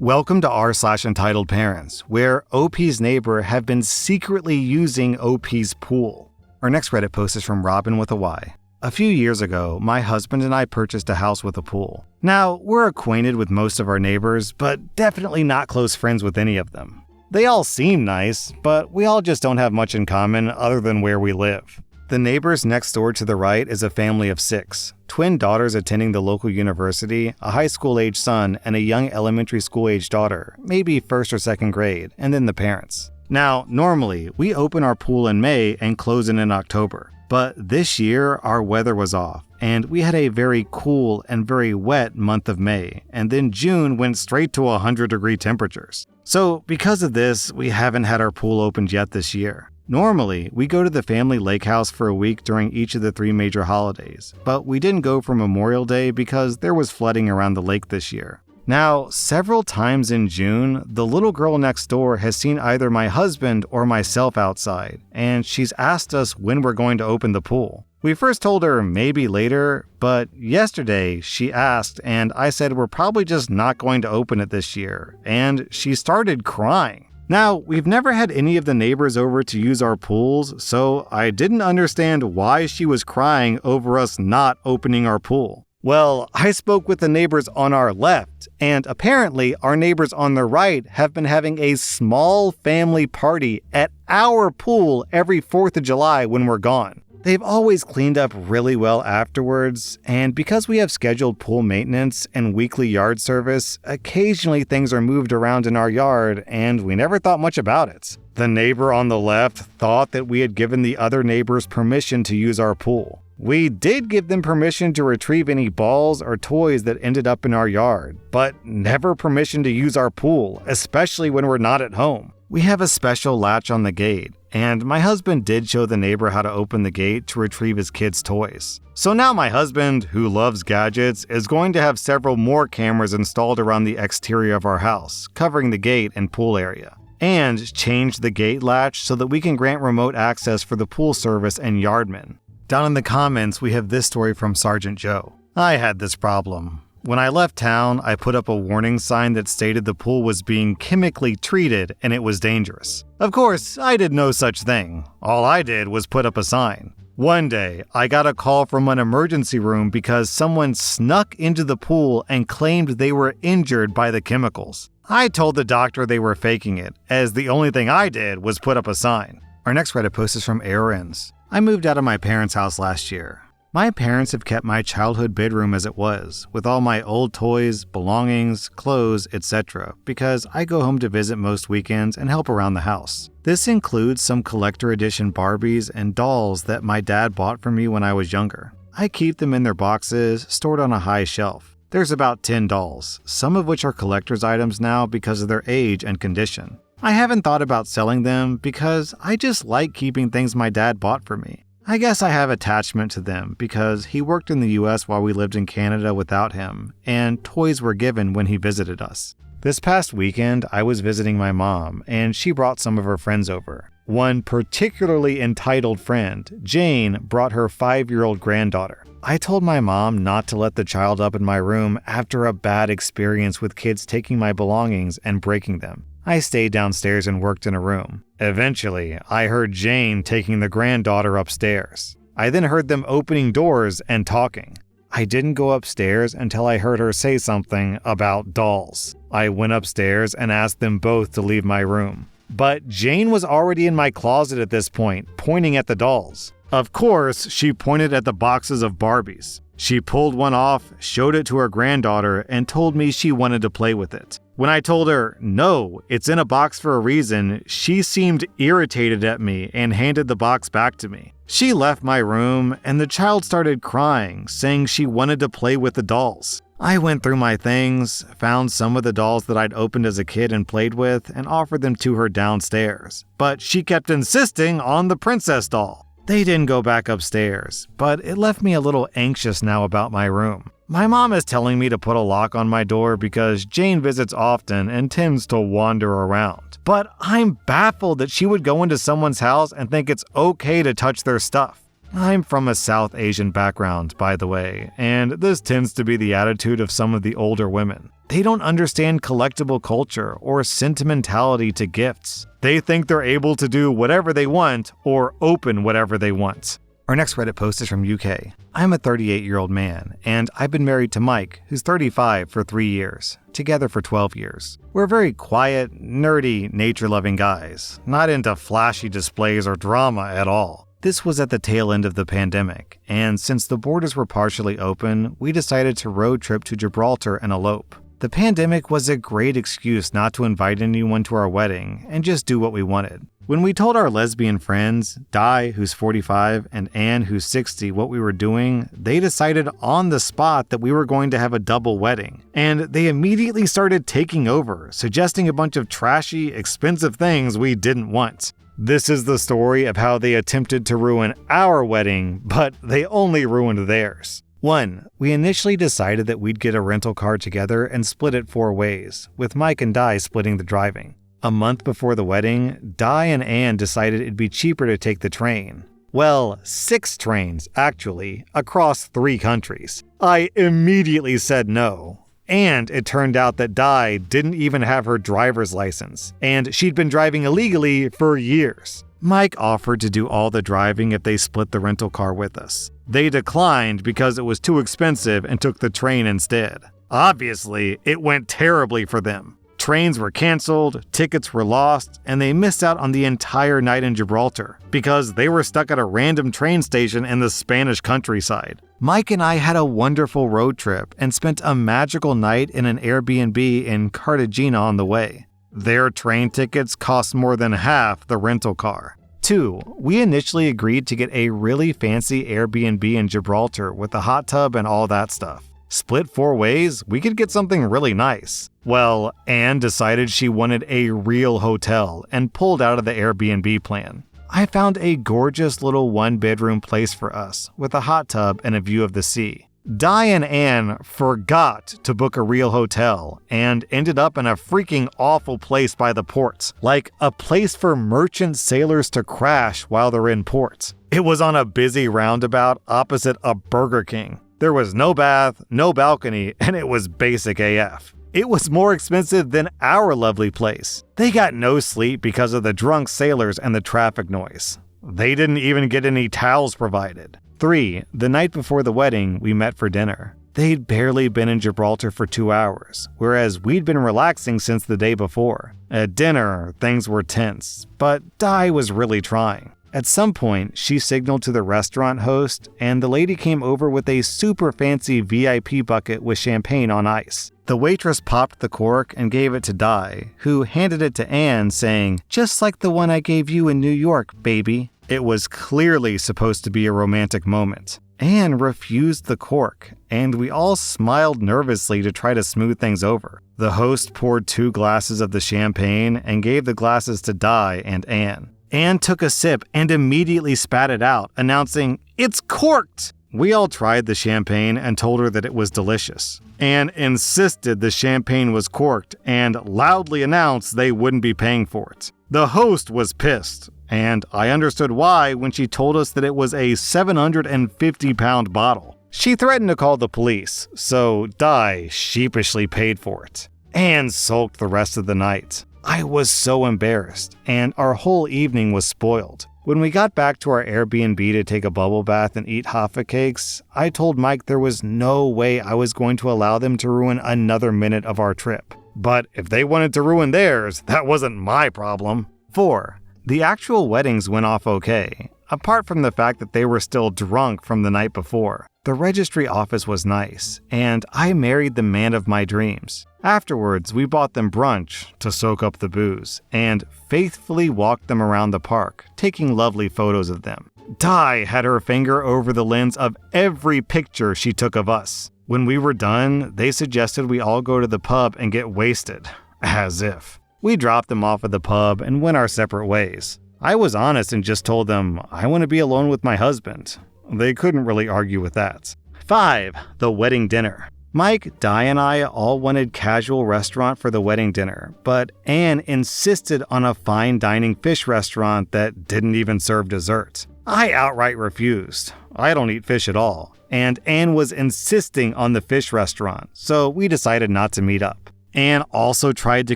Welcome to r/slash Entitled Parents, where OP's neighbor have been secretly using OP's pool. Our next Reddit post is from Robin with a Y. A few years ago, my husband and I purchased a house with a pool. Now, we're acquainted with most of our neighbors, but definitely not close friends with any of them. They all seem nice, but we all just don't have much in common other than where we live. The neighbors next door to the right is a family of 6. Twin daughters attending the local university, a high school-age son, and a young elementary school-age daughter, maybe 1st or 2nd grade, and then the parents. Now, normally, we open our pool in May and close it in October. But this year, our weather was off, and we had a very cool and very wet month of May, and then June went straight to 100-degree temperatures. So, because of this, we haven't had our pool opened yet this year. Normally, we go to the family lake house for a week during each of the 3 major holidays, but we didn't go for Memorial Day because there was flooding around the lake this year. Now, several times in June, the little girl next door has seen either my husband or myself outside, and she's asked us when we're going to open the pool. We first told her maybe later, but yesterday she asked, and I said we're probably just not going to open it this year, and she started crying. Now, we've never had any of the neighbors over to use our pools, so I didn't understand why she was crying over us not opening our pool. Well, I spoke with the neighbors on our left, and apparently our neighbors on the right have been having a small family party at our pool every 4th of July when we're gone. They've always cleaned up really well afterwards, and because we have scheduled pool maintenance and weekly yard service, occasionally things are moved around in our yard, and we never thought much about it. The neighbor on the left thought that we had given the other neighbors permission to use our pool. We did give them permission to retrieve any balls or toys that ended up in our yard, but never permission to use our pool, especially when we're not at home. We have a special latch on the gate, and my husband did show the neighbor how to open the gate to retrieve his kids' toys. So now my husband, who loves gadgets, is going to have several more cameras installed around the exterior of our house, covering the gate and pool area, and change the gate latch so that we can grant remote access for the pool service and yardmen. Down in the comments, we have this story from Sergeant Joe. I had this problem. When I left town, I put up a warning sign that stated the pool was being chemically treated and it was dangerous. Of course, I did no such thing. All I did was put up a sign. One day, I got a call from an emergency room because someone snuck into the pool and claimed they were injured by the chemicals. I told the doctor they were faking it, as the only thing I did was put up a sign. Our next Reddit post is from Error Ends. I moved out of my parents' house last year. My parents have kept my childhood bedroom as it was, with all my old toys, belongings, clothes, etc., because I go home to visit most weekends and help around the house. This includes some collector edition Barbies and dolls that my dad bought for me when I was younger. I keep them in their boxes, stored on a high shelf. There's about 10 dolls, some of which are collector's items now because of their age and condition. I haven't thought about selling them because I just like keeping things my dad bought for me. I guess I have attachment to them because he worked in the US while we lived in Canada without him, and toys were given when he visited us. This past weekend, I was visiting my mom, and she brought some of her friends over. One particularly entitled friend, Jane, brought her 5-year-old granddaughter. I told my mom not to let the child up in my room after a bad experience with kids taking my belongings and breaking them. I stayed downstairs and worked in a room. Eventually, I heard Jane taking the granddaughter upstairs. I then heard them opening doors and talking. I didn't go upstairs until I heard her say something about dolls. I went upstairs and asked them both to leave my room. But Jane was already in my closet at this point, pointing at the dolls. Of course, she pointed at the boxes of Barbies. She pulled one off, showed it to her granddaughter, and told me she wanted to play with it. When I told her, no, it's in a box for a reason, she seemed irritated at me and handed the box back to me. She left my room, and the child started crying, saying she wanted to play with the dolls. I went through my things, found some of the dolls that I'd opened as a kid and played with, and offered them to her downstairs. But she kept insisting on the princess doll. They didn't go back upstairs, but it left me a little anxious now about my room. My mom is telling me to put a lock on my door because Jane visits often and tends to wander around. But I'm baffled that she would go into someone's house and think it's okay to touch their stuff. I'm from a South Asian background, by the way, and this tends to be the attitude of some of the older women. They don't understand collectible culture or sentimentality to gifts. They think they're able to do whatever they want or open whatever they want. Our next Reddit post is from UK. I'm a 38-year-old man, and I've been married to Mike, who's 35, for 3 years, together for 12 years. We're very quiet, nerdy, nature-loving guys, not into flashy displays or drama at all. This was at the tail end of the pandemic, and since the borders were partially open, we decided to road trip to Gibraltar and elope. The pandemic was a great excuse not to invite anyone to our wedding and just do what we wanted. When we told our lesbian friends, Di, who's 45, and Anne, who's 60, what we were doing, they decided on the spot that we were going to have a double wedding. And they immediately started taking over, suggesting a bunch of trashy, expensive things we didn't want. This is the story of how they attempted to ruin our wedding, but they only ruined theirs. 1. We initially decided that we'd get a rental car together and split it 4 ways, with Mike and Di splitting the driving. A month before the wedding, Di and Anne decided it'd be cheaper to take the train. Well, 6 trains, actually, across 3 countries. I immediately said no. And it turned out that Di didn't even have her driver's license, and she'd been driving illegally for years. Mike offered to do all the driving if they split the rental car with us. They declined because it was too expensive and took the train instead. Obviously, it went terribly for them. Trains were canceled, tickets were lost, and they missed out on the entire night in Gibraltar because they were stuck at a random train station in the Spanish countryside. Mike and I had a wonderful road trip and spent a magical night in an Airbnb in Cartagena on the way. Their train tickets cost more than half the rental car. 2. We initially agreed to get a really fancy Airbnb in Gibraltar with a hot tub and all that stuff. Split 4 ways, we could get something really nice. Well, Anne decided she wanted a real hotel and pulled out of the Airbnb plan. I found a gorgeous little 1-bedroom place for us with a hot tub and a view of the sea. Di and Anne forgot to book a real hotel and ended up in a freaking awful place by the ports, like a place for merchant sailors to crash while they're in port. It was on a busy roundabout opposite a Burger King. There was no bath, no balcony, and it was basic AF. It was more expensive than our lovely place. They got no sleep because of the drunk sailors and the traffic noise. They didn't even get any towels provided. 3. The night before the wedding, we met for dinner. They'd barely been in Gibraltar for 2 hours, whereas we'd been relaxing since the day before. At dinner, things were tense, but Di was really trying. At some point, she signaled to the restaurant host, and the lady came over with a super fancy VIP bucket with champagne on ice. The waitress popped the cork and gave it to Di, who handed it to Anne, saying, "Just like the one I gave you in New York, baby." It was clearly supposed to be a romantic moment. Anne refused the cork, and we all smiled nervously to try to smooth things over. The host poured 2 glasses of the champagne and gave the glasses to Di and Anne. Anne took a sip and immediately spat it out, announcing, "It's corked!" We all tried the champagne and told her that it was delicious. Anne insisted the champagne was corked and loudly announced they wouldn't be paying for it. The host was pissed, and I understood why when she told us that it was a 750-pound bottle. She threatened to call the police, so Di sheepishly paid for it. Anne sulked the rest of the night. I was so embarrassed, and our whole evening was spoiled. When we got back to our Airbnb to take a bubble bath and eat Hoffa cakes, I told Mike there was no way I was going to allow them to ruin another minute of our trip. But if they wanted to ruin theirs, that wasn't my problem. 4. The actual weddings went off okay, apart from the fact that they were still drunk from the night before. The registry office was nice, and I married the man of my dreams. Afterwards, we bought them brunch to soak up the booze, and faithfully walked them around the park, taking lovely photos of them. Di had her finger over the lens of every picture she took of us. When we were done, they suggested we all go to the pub and get wasted. As if. We dropped them off at the pub and went our separate ways. I was honest and just told them, I want to be alone with my husband. They couldn't really argue with that. 5. The wedding dinner. Mike, Di, and I all wanted casual restaurant for the wedding dinner, but Anne insisted on a fine dining fish restaurant that didn't even serve dessert. I outright refused. I don't eat fish at all. And Anne was insisting on the fish restaurant, so we decided not to meet up. Anne also tried to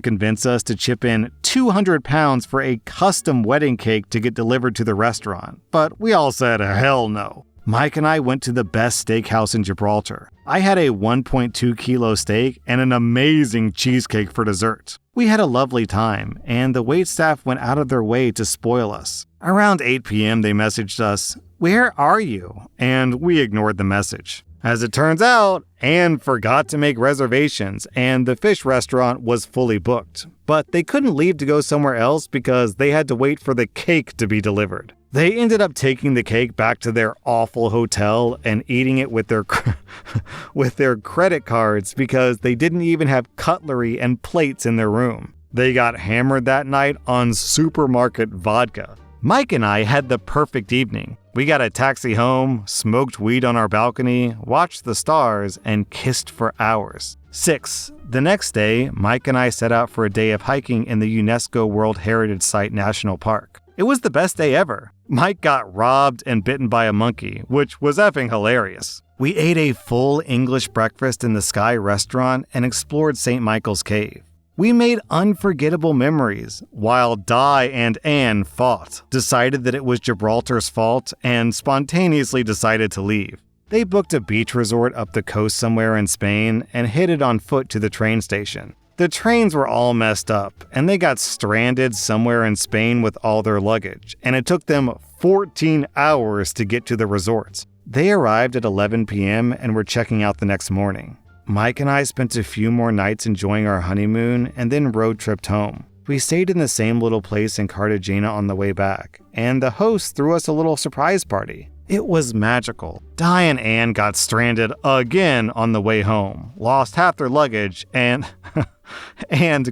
convince us to chip in 200 pounds for a custom wedding cake to get delivered to the restaurant, but we all said hell no. Mike and I went to the best steakhouse in Gibraltar. I had a 1.2 kilo steak and an amazing cheesecake for dessert. We had a lovely time, and the waitstaff went out of their way to spoil us. Around 8 p.m. they messaged us, "Where are you?" And we ignored the message. As it turns out, Anne forgot to make reservations and the fish restaurant was fully booked. But they couldn't leave to go somewhere else because they had to wait for the cake to be delivered. They ended up taking the cake back to their awful hotel and eating it with their credit cards because they didn't even have cutlery and plates in their room. They got hammered that night on supermarket vodka. Mike and I had the perfect evening. We got a taxi home, smoked weed on our balcony, watched the stars, and kissed for hours. 6. The next day, Mike and I set out for a day of hiking in the UNESCO World Heritage Site National Park. It was the best day ever. Mike got robbed and bitten by a monkey, which was effing hilarious. We ate a full English breakfast in the Sky restaurant and explored St. Michael's Cave. We made unforgettable memories while Di and Anne fought, decided that it was Gibraltar's fault, and spontaneously decided to leave. They booked a beach resort up the coast somewhere in Spain and headed on foot to the train station. The trains were all messed up, and they got stranded somewhere in Spain with all their luggage, and it took them 14 hours to get to the resort. They arrived at 11 p.m. and were checking out the next morning. Mike and I spent a few more nights enjoying our honeymoon and then road tripped home. We stayed in the same little place in Cartagena on the way back, and the host threw us a little surprise party. It was magical. Di and Anne got stranded again on the way home, lost half their luggage, and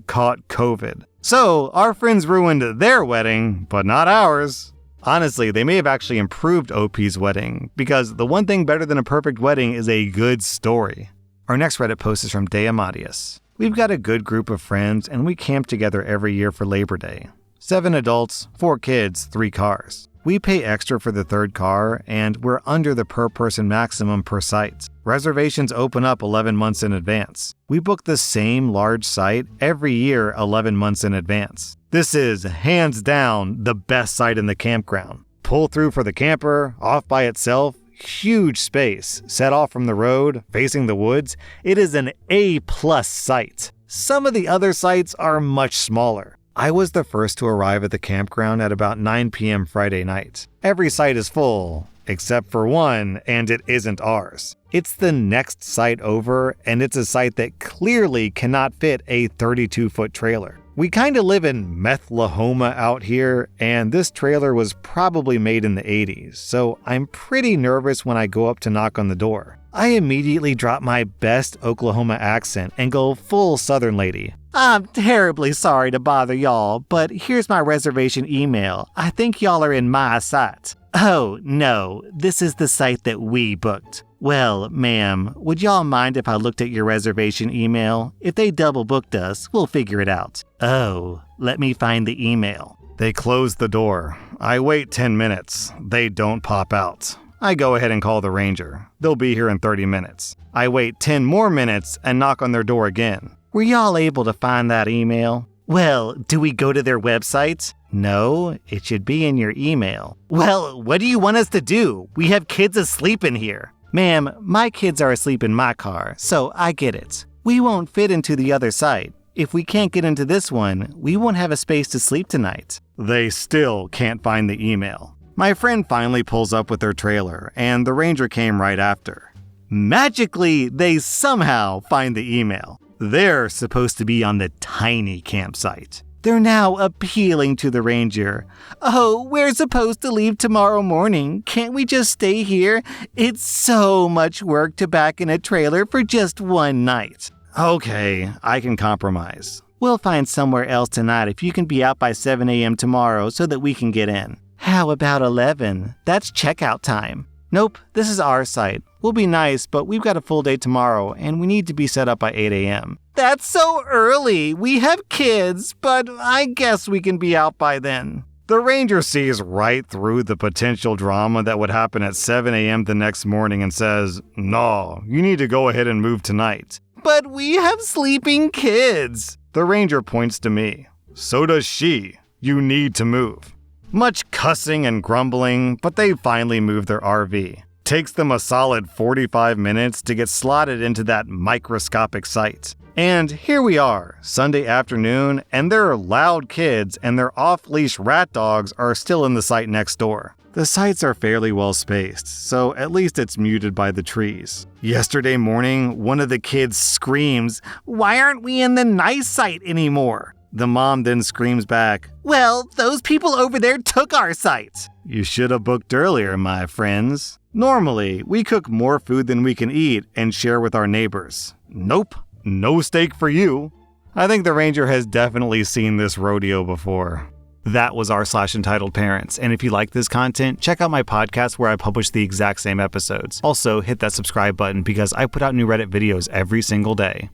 caught COVID. So, our friends ruined their wedding, but not ours. Honestly, they may have actually improved OP's wedding, because the one thing better than a perfect wedding is a good story. Our next Reddit post is from Dea Matias. We've got a good group of friends, and we camp together every year for Labor Day. 7 adults, 4 kids, 3 cars. We pay extra for the third car, and we're under the per-person maximum per site. Reservations open up 11 months in advance. We book the same large site every year 11 months in advance. This is, hands down, the best site in the campground. Pull through for the camper, off by itself, huge space, set off from the road, facing the woods. It is an A+ site. Some of the other sites are much smaller. I was the first to arrive at the campground at about 9 p.m. Friday night. Every site is full, except for one, and it isn't ours. It's the next site over, and it's a site that clearly cannot fit a 32-foot trailer. We kinda live in Methlahoma out here, and this trailer was probably made in the 80s, so I'm pretty nervous when I go up to knock on the door. I immediately drop my best Oklahoma accent and go full Southern lady. "I'm terribly sorry to bother y'all, but here's my reservation email. I think y'all are in my site." "Oh, no, this is the site that we booked." "Well, ma'am, would y'all mind if I looked at your reservation email? If they double booked us, we'll figure it out." "Oh, let me find the email." They close the door. I wait 10 minutes. They don't pop out. I go ahead and call the ranger. They'll be here in 30 minutes. I wait 10 more minutes and knock on their door again. "Were y'all able to find that email?" "Well, do we go to their website?" "No, it should be in your email." "Well, what do you want us to do? We have kids asleep in here." "Ma'am, my kids are asleep in my car, so I get it. We won't fit into the other site. If we can't get into this one, we won't have a space to sleep tonight." They still can't find the email. My friend finally pulls up with their trailer, and the ranger came right after. Magically, they somehow find the email. They're supposed to be on the tiny campsite. They're now appealing to the ranger. "Oh, we're supposed to leave tomorrow morning. Can't we just stay here? It's so much work to back in a trailer for just one night." "Okay, I can compromise. We'll find somewhere else tonight if you can be out by 7 a.m. tomorrow so that we can get in." "How about 11? That's checkout time." "Nope, this is our site. We'll be nice, but we've got a full day tomorrow, and we need to be set up by 8 a.m. "That's so early. We have kids, but I guess we can be out by then." The ranger sees right through the potential drama that would happen at 7 a.m. the next morning and says, "No, you need to go ahead and move tonight." "But we have sleeping kids." The ranger points to me. "So does she. You need to move." Much cussing and grumbling, but they finally move their RV. Takes them a solid 45 minutes to get slotted into that microscopic site. And here we are, Sunday afternoon, and their loud kids and their off-leash rat dogs are still in the site next door. The sites are fairly well spaced, so at least it's muted by the trees. Yesterday morning, one of the kids screams, "Why aren't we in the nice site anymore?" The mom then screams back, "Well, those people over there took our site." You should have booked earlier, my friends. Normally, we cook more food than we can eat and share with our neighbors. Nope. No steak for you. I think the ranger has definitely seen this rodeo before. That was rSlash Parents, and if you like this content, check out my podcast where I publish the exact same episodes. Also, hit that subscribe button because I put out new Reddit videos every single day.